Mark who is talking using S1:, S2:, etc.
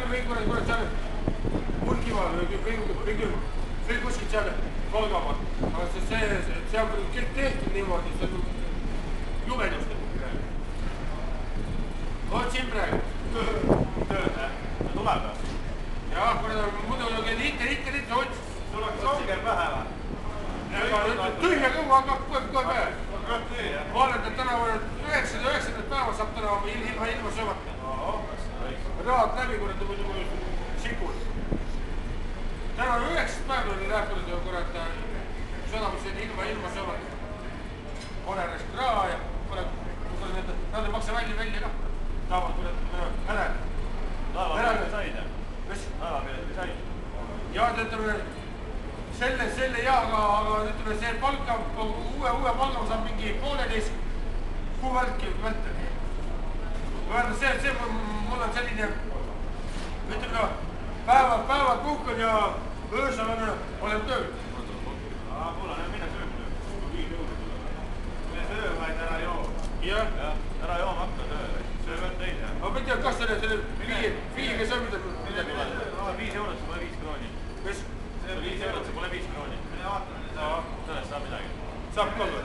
S1: kurat seal Purkimaal või kuskilt seal Valgamaal. Aga see on kõik tehtud niimoodi, see on jubedust. Oot siin praegu.
S2: Tööd, see tuleb või?
S1: Jah, kurat, muidu ikka ots.
S2: Sul on songer pähe või?
S1: Tühja kõhu hakkab kohe pähe. Ma olen täna 9. päeva saab täna ilma söömata. Raad läbi, kurat, muidu sikul. Täna 9. päev oli lähtunud ju, kurat, söödamus ilma söömata. Konerest raha ja nad ei maksa välja ka. Taavad, kurat, ära.
S2: Laevapilet said, jah?
S1: Mis?
S2: Laevapilet said?
S1: Ja ütleme, selle jaaga, aga ütleme, see palka, uue palga saab mingi 1,5 kuu vältel. See mul on selline, ütleme, päevad puhkan ja öösel olen tööl.
S2: Mul on minna söömine. Mine söö, vaid ära joo.
S1: Jah.
S2: Ära joo makka söö. Söö veel teine.
S1: Aga ma ei tea, kas selle viiga söö midagi?
S2: 5 eurot, see pole 5 krooni.
S1: Mis?
S2: 5 eurot, see pole 5 krooni. Mine vaata. Sellest saab midagi.
S1: Saab ka või?